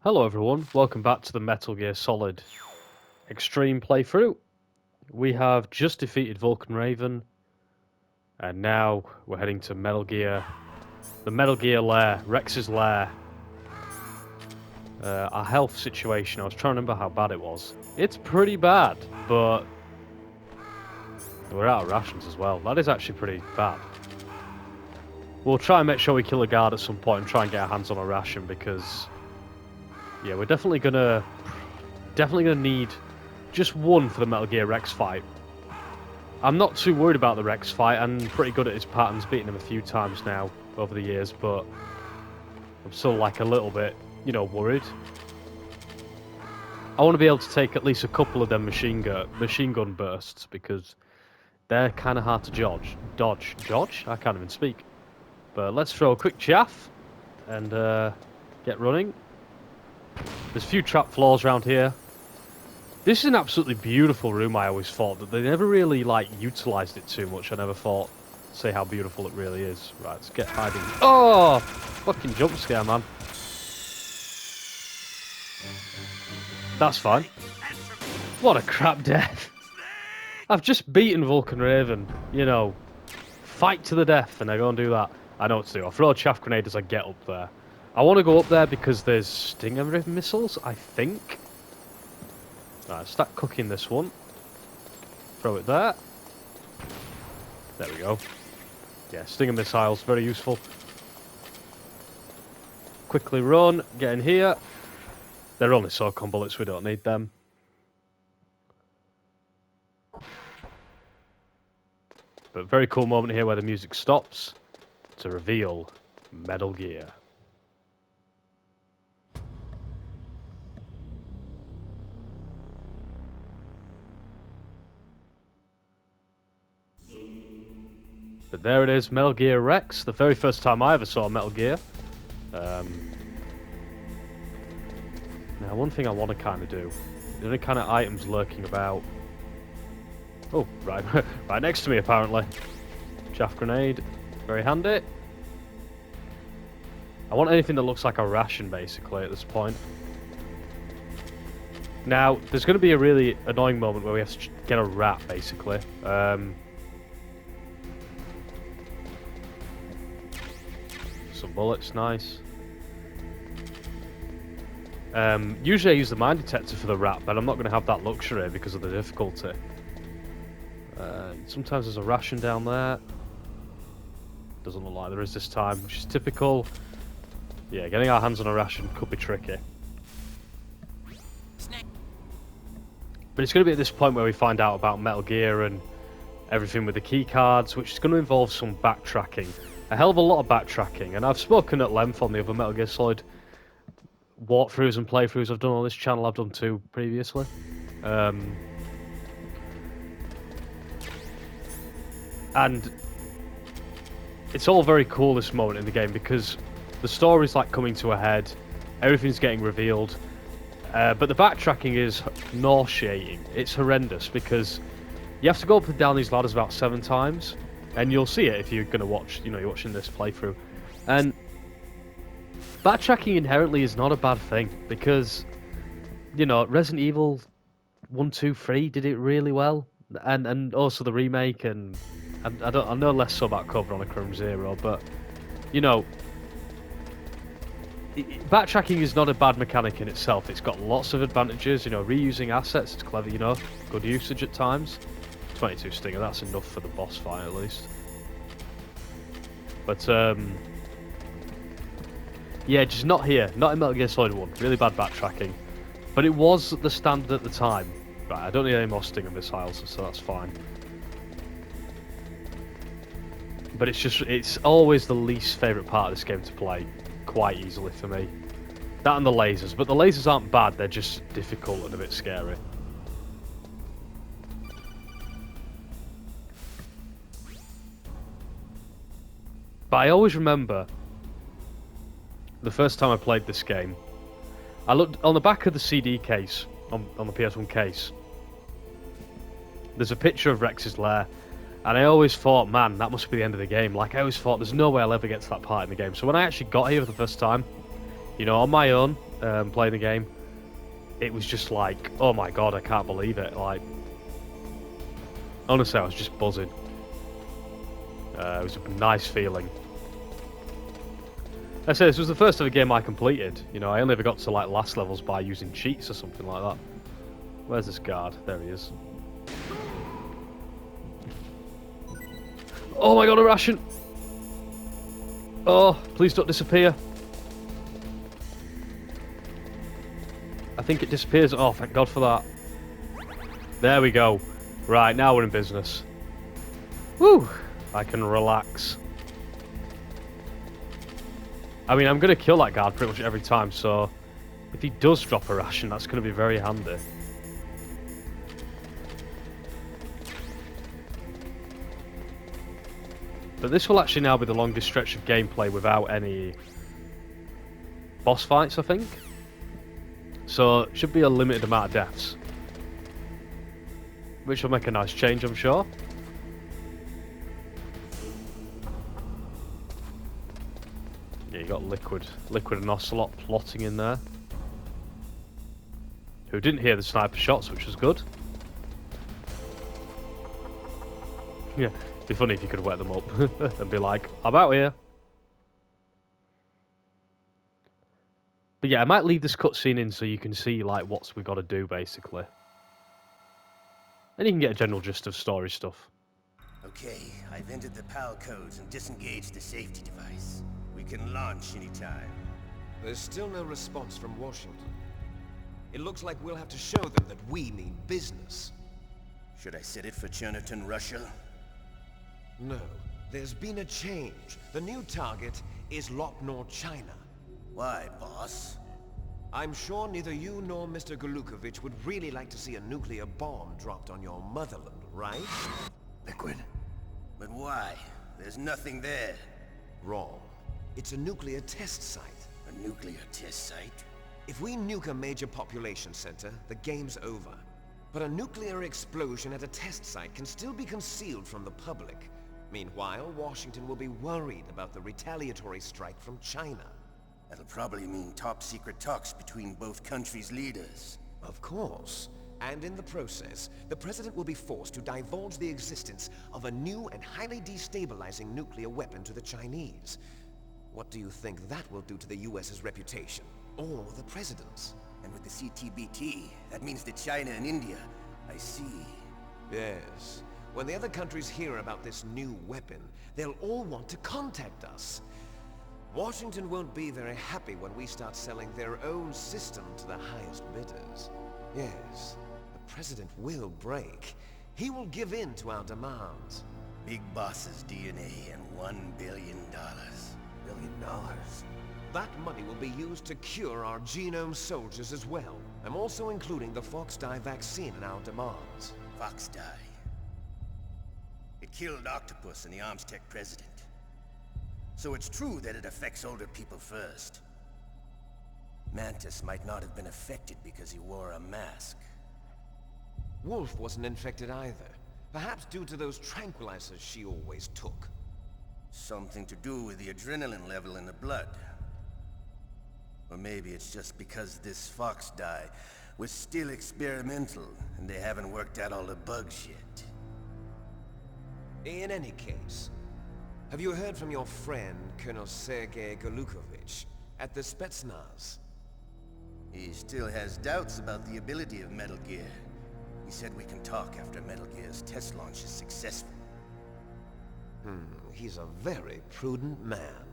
Hello everyone, welcome back to the Metal Gear Solid Extreme playthrough. We have just defeated Vulcan Raven, and now we're heading to the Metal Gear Lair, Rex's Lair. Our health situation, I was trying to remember how bad it was. It's pretty bad, but we're out of rations as well. That is actually pretty bad. We'll try and make sure we kill a guard at some point and try and get our hands on a ration because, yeah, we're definitely gonna need just one for the Metal Gear Rex fight. I'm not too worried about the Rex fight. I'm pretty good at his patterns, beating him a few times now over the years, but I'm still like a little bit, worried. I want to be able to take at least a couple of them machine gun bursts because they're kind of hard to dodge. I can't even speak. But let's throw a quick chaff and get running. There's a few trap floors around here. This is an absolutely beautiful room, I always thought, that they never really, utilised it too much. I never thought to say how beautiful it really is. Right, let's get hiding. Oh! Fucking jump scare, man. That's fine. What a crap death. I've just beaten Vulcan Raven, fight to the death, and I go and do that. I know what to do. I'll throw a chaff grenade as I get up there. I want to go up there because there's Stinger missiles, I think. Right, start cooking this one. Throw it there. There we go. Yeah, Stinger missiles, very useful. Quickly run, get in here. They're only SOCOM bullets, we don't need them. But very cool moment here where the music stops to reveal Metal Gear. But there it is, Metal Gear Rex, the very first time I ever saw Metal Gear. Now, one thing I want to kind of do, the only kind of items lurking about... Oh, right, right next to me apparently. Chaff grenade, very handy. I want anything that looks like a ration basically at this point. Now, there's going to be a really annoying moment where we have to get a rat basically. Some bullets, nice. Usually I use the mine detector for the rat, but I'm not going to have that luxury because of the difficulty. Sometimes there's a ration down there. Doesn't look like there is this time, which is typical. Yeah, getting our hands on a ration could be tricky. But it's going to be at this point where we find out about Metal Gear and everything with the key cards, which is going to involve some backtracking. A hell of a lot of backtracking, and I've spoken at length on the other Metal Gear Solid walkthroughs and playthroughs I've done on this channel. I've done two previously. And it's all very cool this moment in the game because the story's like coming to a head, everything's getting revealed, but the backtracking is nauseating. It's horrendous because you have to go up and down these ladders about 7 times, and you'll see it if you're going to watch, you're watching this playthrough. And backtracking inherently is not a bad thing because, Resident Evil 1, 2, 3 did it really well, and also the remake, and I know less so about Code Veronica Zero, but backtracking is not a bad mechanic in itself. It's got lots of advantages. Reusing assets, it's clever. Good usage at times. 22 Stinger, that's enough for the boss fight at least. But yeah, just not here. Not in Metal Gear Solid 1. Really bad backtracking. But it was the standard at the time. Right, I don't need any more Stinger missiles, so that's fine. But it's always the least favourite part of this game to play, quite easily for me. That and the lasers, but the lasers aren't bad, they're just difficult and a bit scary. But I always remember the first time I played this game, I looked on the back of the CD case, on the PS1 case, there's a picture of Rex's Lair. And I always thought, man, that must be the end of the game. Like, I always thought, there's no way I'll ever get to that part in the game. So when I actually got here for the first time, on my own, playing the game, it was just like, oh my god, I can't believe it. Like, honestly, I was just buzzing. It was a nice feeling. I say this was the first ever game I completed. You know, I only ever got to like last levels by using cheats or something like that. Where's this guard? There he is. Oh my god, a ration! Oh, please don't disappear. I think it disappears. Oh, thank god for that. There we go. Right, now we're in business. Woo! I can relax. I mean, I'm going to kill that guard pretty much every time, so if he does drop a ration, that's going to be very handy. But this will actually now be the longest stretch of gameplay without any boss fights, I think. So, it should be a limited amount of deaths. Which will make a nice change, I'm sure. Yeah, you got Liquid and Ocelot plotting in there. Who didn't hear the sniper shots, which was good. Yeah, it'd be funny if you could wet them up and be like, I'm out here. But yeah, I might leave this cutscene in so you can see like what we've got to do basically. And you can get a general gist of story stuff. Okay, I've entered the PAL codes and disengaged the safety device. We can launch anytime. There's still no response from Washington. It looks like we'll have to show them that we mean business. Should I set it for Cherniton, Russia? No, there's been a change. The new target is Lopnor, China. Why, boss? I'm sure neither you nor Mr. Golukovich would really like to see a nuclear bomb dropped on your motherland, right? Liquid. But why? There's nothing there. Wrong. It's a nuclear test site. A nuclear test site? If we nuke a major population center, the game's over. But a nuclear explosion at a test site can still be concealed from the public. Meanwhile, Washington will be worried about the retaliatory strike from China. That'll probably mean top-secret talks between both countries' leaders. Of course. And in the process, the President will be forced to divulge the existence of a new and highly destabilizing nuclear weapon to the Chinese. What do you think that will do to the US's reputation? Or the President's? And with the CTBT, that means that China and India. I see. Yes. When the other countries hear about this new weapon, they'll all want to contact us. Washington won't be very happy when we start selling their own system to the highest bidders. Yes, the President will break. He will give in to our demands. Big Boss's DNA and $1 billion. $1 billion? That money will be used to cure our genome soldiers as well. I'm also including the Fox-Die vaccine in our demands. Fox-Die? It killed Octopus and the Armstech President. So it's true that it affects older people first. Mantis might not have been affected because he wore a mask. Wolf wasn't infected either. Perhaps due to those tranquilizers she always took. Something to do with the adrenaline level in the blood. Or maybe it's just because this Fox-Die was still experimental and they haven't worked out all the bugs yet. In any case, have you heard from your friend, Colonel Sergei Golukovich, at the Spetsnaz? He still has doubts about the ability of Metal Gear. He said we can talk after Metal Gear's test launch is successful. He's a very prudent man.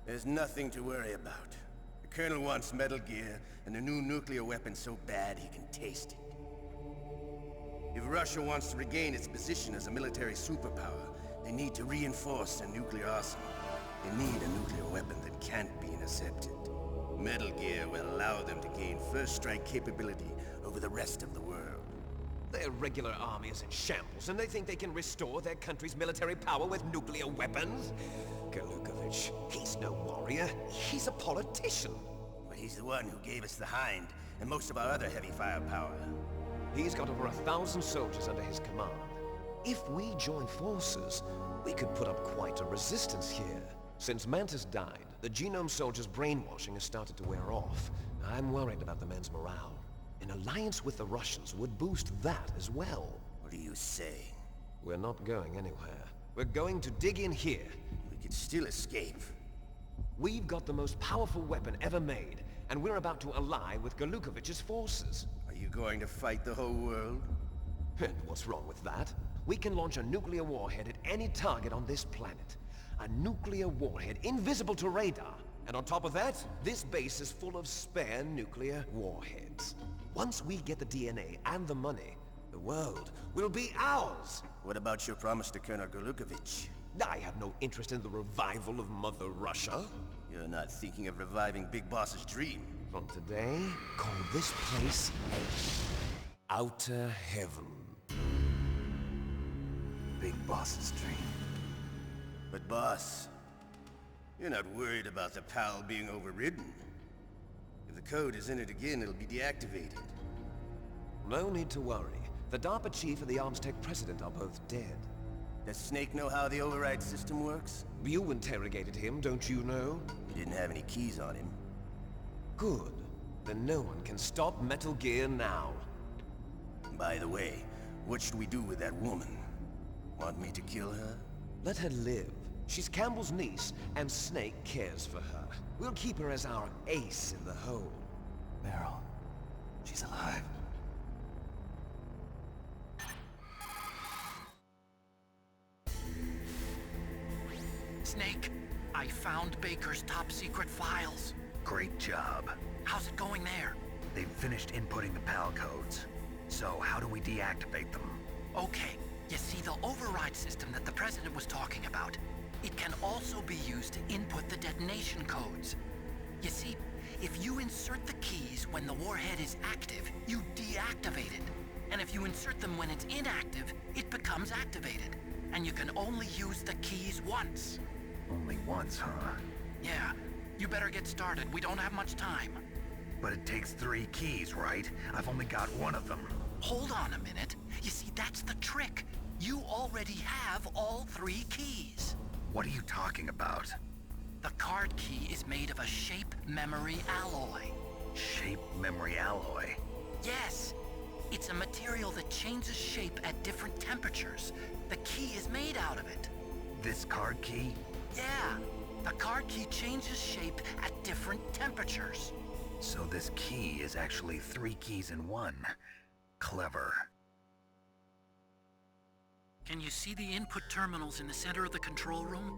There's nothing to worry about. The Colonel wants Metal Gear and a new nuclear weapon so bad he can taste it. If Russia wants to regain its position as a military superpower, they need to reinforce their nuclear arsenal. They need a nuclear weapon that can't be intercepted. Metal Gear will allow them to gain first strike capability over the rest of the world. Their regular army is in shambles, and they think they can restore their country's military power with nuclear weapons? Golukovich, he's no warrior. He's a politician. But he's the one who gave us the Hind and most of our other heavy firepower. He's got over 1,000 soldiers under his command. If we join forces, we could put up quite a resistance here. Since Mantis died, The genome soldier's brainwashing has started to wear off. I'm worried about the men's morale. An alliance with the Russians would boost that as well. What are you saying? We're not going anywhere. We're going to dig in here. We could still escape. We've got the most powerful weapon ever made, and we're about to ally with Galukovich's forces. Are you going to fight the whole world? And what's wrong with that? We can launch a nuclear warhead at any target on this planet. A nuclear warhead invisible to radar. And on top of that, this base is full of spare nuclear warheads. Once we get the DNA and the money, the world will be ours. What about your promise to Colonel Galukovich? I have no interest in the revival of Mother Russia. You're not thinking of reviving Big Boss's dream. From today, call this place Outer Heaven. Big Boss's dream. But boss, you're not worried about the PAL being overridden. If the code is in it again, it'll be deactivated. No need to worry. The DARPA chief and the Arms Tech president are both dead. Does Snake know how the override system works? You interrogated him, don't you know? He didn't have any keys on him. Good. Then no one can stop Metal Gear now. By the way, what should we do with that woman? Want me to kill her? Let her live. She's Campbell's niece, and Snake cares for her. We'll keep her as our ace in the hole. Meryl, she's alive. Snake, I found Baker's top-secret files. Great job. How's it going there? They've finished inputting the PAL codes. So how do we deactivate them? Okay, you see the override system that the President was talking about? It can also be used to input the detonation codes. You see, if you insert the keys when the warhead is active, you deactivate it. And if you insert them when it's inactive, it becomes activated. And you can only use the keys once. Only once, huh? Yeah, you better get started. We don't have much time. But it takes 3 keys, right? I've only got 1 of them. Hold on a minute. You see, that's the trick. You already have all 3 keys. What are you talking about? The card key is made of a shape memory alloy. Shape memory alloy? Yes. It's a material that changes shape at different temperatures. The key is made out of it. This card key? Yeah. The card key changes shape at different temperatures. So this key is actually 3 keys in 1. Clever. Can you see the input terminals in the center of the control room?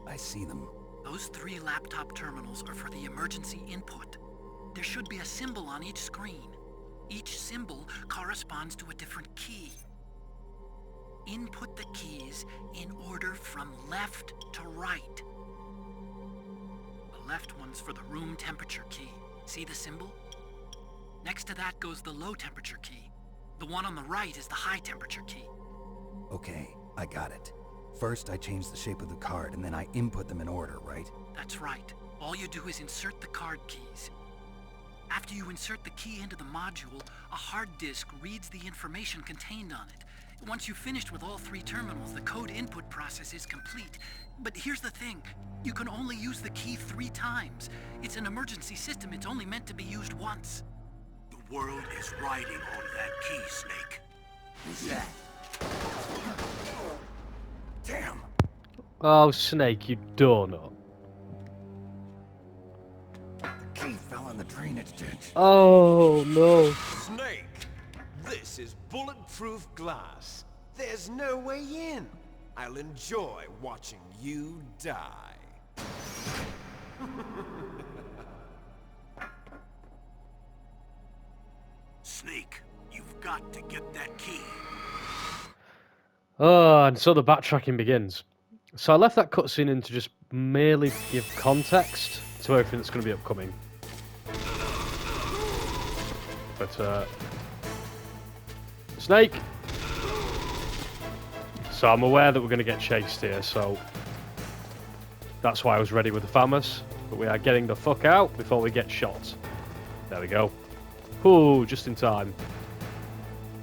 I see them. Those 3 laptop terminals are for the emergency input. There should be a symbol on each screen. Each symbol corresponds to a different key. Input the keys in order from left to right. The left one's for the room temperature key. See the symbol? Next to that goes the low temperature key. The one on the right is the high temperature key. Okay, I got it. First, I change the shape of the card, and then I input them in order, right? That's right. All you do is insert the card keys. After you insert the key into the module, a hard disk reads the information contained on it. Once you've finished with all 3 terminals, the code input process is complete. But here's the thing. You can only use the key 3 times. It's an emergency system. It's only meant to be used once. The world is riding on that key, Snake. Who's that? Damn! Oh, Snake, you donut. The key fell in the drainage ditch. Oh, no. Snake! This is bulletproof glass. There's no way in. I'll enjoy watching you die. Snake, you've got to get that key. Oh, and so the backtracking begins. So I left that cutscene in to just merely give context to everything that's going to be upcoming. But, Snake! So I'm aware that we're going to get chased here, so that's why I was ready with the FAMAS. But we are getting the fuck out before we get shot. There we go. Ooh, just in time.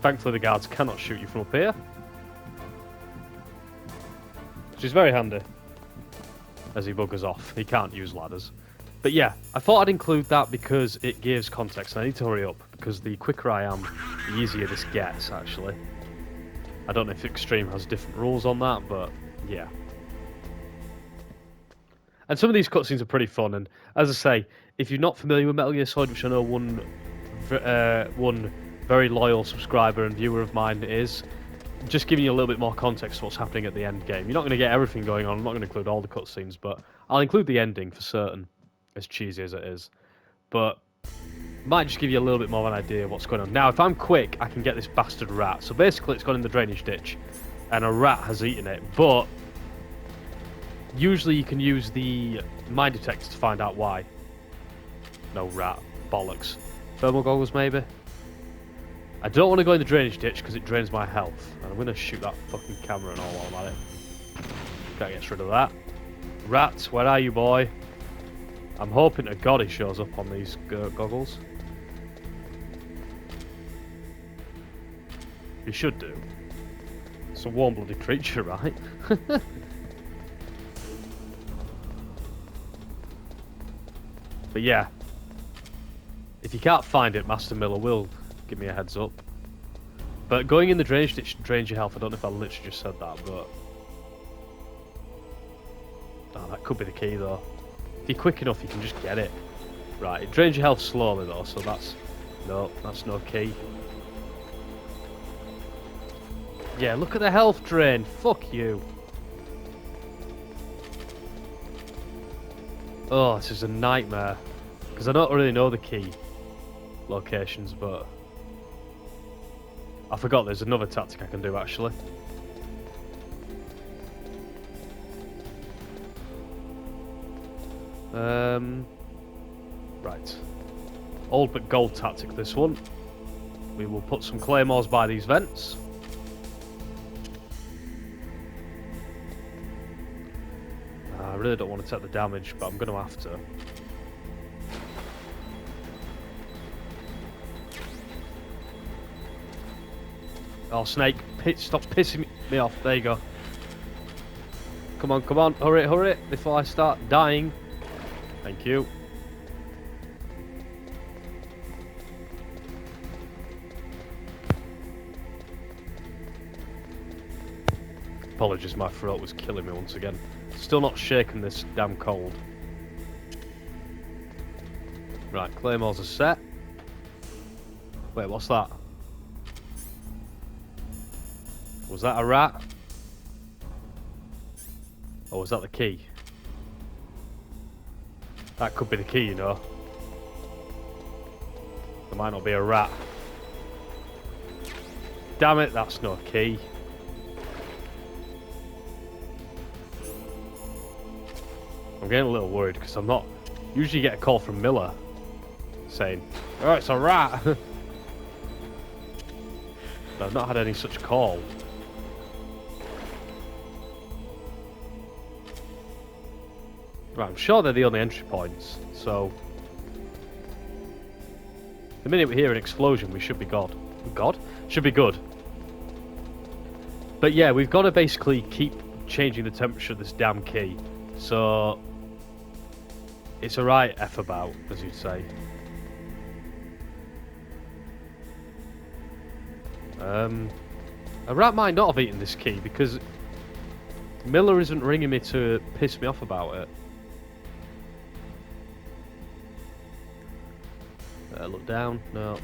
Thankfully the guards cannot shoot you from up here. Which is very handy. as he buggers off. He can't use ladders. But yeah, I thought I'd include that because it gives context. I need to hurry up because the quicker I am, the easier this gets, actually. I don't know if Extreme has different rules on that, but yeah. And some of these cutscenes are pretty fun, and as I say, if you're not familiar with Metal Gear Solid, which I know one very loyal subscriber and viewer of mine is, just giving you a little bit more context to what's happening at the end game. You're not going to get everything going on, I'm not going to include all the cutscenes, but I'll include the ending for certain, as cheesy as it is. But might just give you a little bit more of an idea of what's going on. Now, if I'm quick, I can get this bastard rat. So basically, it's gone in the drainage ditch, and a rat has eaten it, but usually you can use the mine detector to find out why. No rat. Bollocks. Thermal goggles, maybe? I don't want to go in the drainage ditch because it drains my health. And I'm going to shoot that fucking camera and all while I'm at it. That gets rid of that. Rat, where are you, boy? I'm hoping to God he shows up on these goggles. He should do. It's a warm-blooded creature, right? But yeah, if you can't find it, Master Miller will give me a heads up. But going in the drainage ditch drains your health. I don't know if I literally just said that, but... Oh, that could be the key, though. If you're quick enough, you can just get it. Right, it drains your health slowly, though, so that's... No, that's no key. Yeah, look at the health drain. Fuck you. Oh, this is a nightmare. Because I don't really know the key locations, but... I forgot there's another tactic I can do, actually. Right. Old but gold tactic, this one. We will put some claymores by these vents. I really don't want to take the damage, but I'm going to have to. Oh, Snake, stop pissing me off. There you go. Come on, hurry, before I start dying. Thank you. Apologies, my throat was killing me once again. Still not shaking this damn cold. Right, claymores are set. Wait, what's that? Was that a rat? Or was that the key? That could be the key, you know. There might not be a rat. Damn it, that's no key. I'm getting a little worried because I'm not... Usually get a call from Miller saying, "Oh, it's a rat." But I've not had any such call. Right, I'm sure they're the only entry points, so... The minute we hear an explosion, we should be should be good. But yeah, we've got to basically keep changing the temperature of this damn key. So... It's a right F about, as you'd say. A rat might not have eaten this key, because... Miller isn't ringing me to piss me off about it. Look down. No.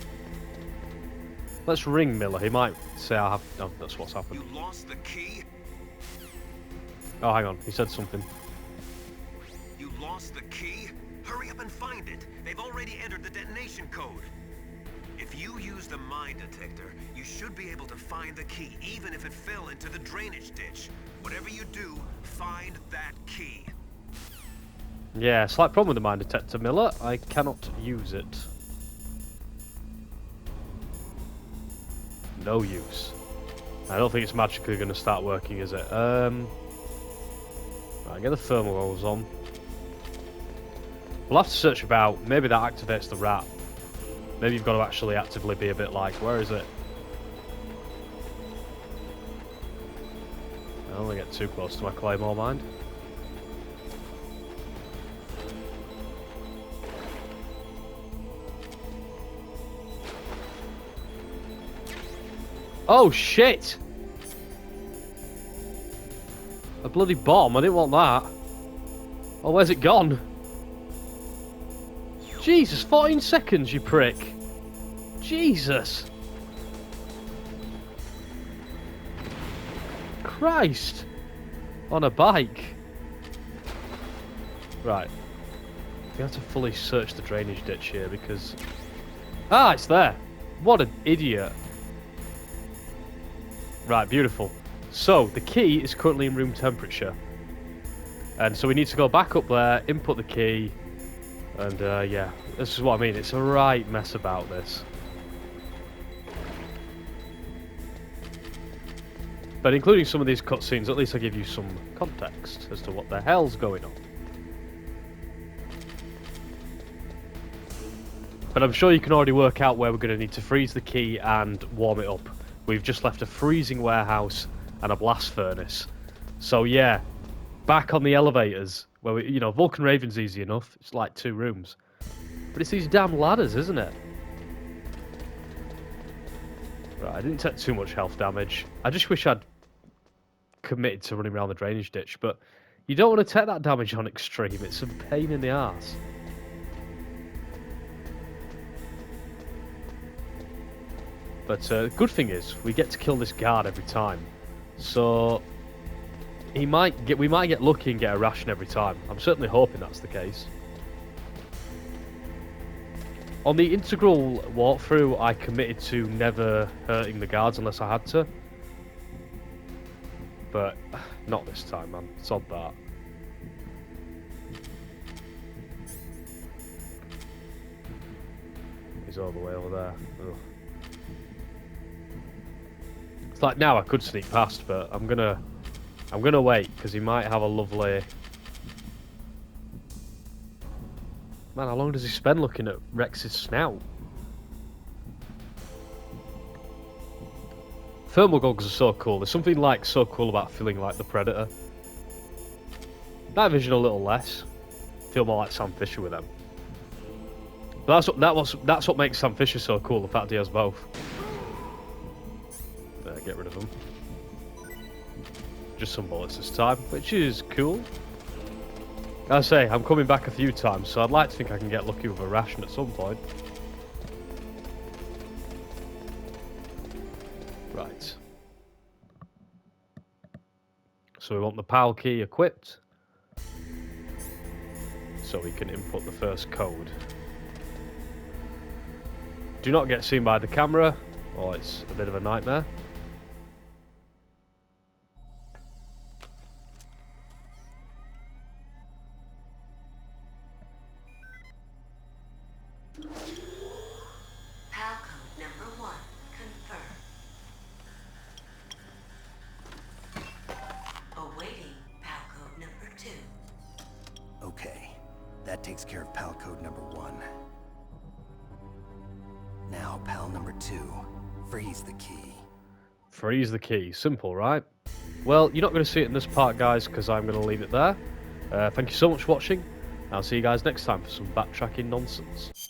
Let's ring Miller. He might say I have... No, that's what's happened. You lost the key? Oh, hang on. He said something. You lost the key? Hurry up and find it. They've already entered the detonation code. If you use the mine detector, you should be able to find the key, even if it fell into the drainage ditch. Whatever you do, find that key. Yeah, slight problem with the mine detector, Miller. I cannot use it. No use. I don't think it's magically going to start working, is it? Right, get the thermal goggles on. We'll have to search about. Maybe that activates the rat. Maybe you've got to actually actively be a bit like, where is it? I don't want to get too close to my claymore mine. Oh, shit! A bloody bomb. I didn't want that. Oh, where's it gone? Jesus, 14 seconds, you prick. Jesus. Christ. On a bike. Right. We have to fully search the drainage ditch here because... Ah, it's there. What an idiot. Right, beautiful. So, the key is currently in room temperature. And so we need to go back up there, input the key, and yeah, this is what I mean. It's a right mess about this. But including some of these cutscenes, at least I give you some context as to what the hell's going on. But I'm sure you can already work out where we're going to need to freeze the key and warm it up. We've just left a freezing warehouse and a blast furnace. So yeah, back on the elevators, where we, you know, Vulcan Raven's easy enough. It's like 2 rooms. But it's these damn ladders, isn't it? Right, I didn't take too much health damage. I just wish I'd committed to running around the drainage ditch, but you don't want to take that damage on extreme. It's a pain in the arse. But the good thing is, we get to kill this guard every time. So we might get lucky and get a ration every time. I'm certainly hoping that's the case. On the integral walkthrough, I committed to never hurting the guards unless I had to. But not this time, man. Sod that. He's all the way over there. Ugh. It's like now I could sneak past, but I'm gonna wait because he might have a lovely. Man, how long does he spend looking at Rex's snout? Thermal goggles are so cool. There's something like so cool about feeling like the Predator. Night vision a little less. Feel more like Sam Fisher with them. But that's what makes Sam Fisher so cool. The fact he has both. There, get rid of them. Just some bullets this time, which is cool. I say, I'm coming back a few times, so I'd like to think I can get lucky with a ration at some point. Right. So we want the PAL key equipped, so we can input the first code. Do not get seen by the camera, or it's a bit of a nightmare. Okay, that takes care of PAL code number 1. Now, PAL number 2. Freeze the key. Freeze the key. Simple, right? Well, you're not going to see it in this part, guys, because I'm going to leave it there. Thank you so much for watching. I'll see you guys next time for some backtracking nonsense.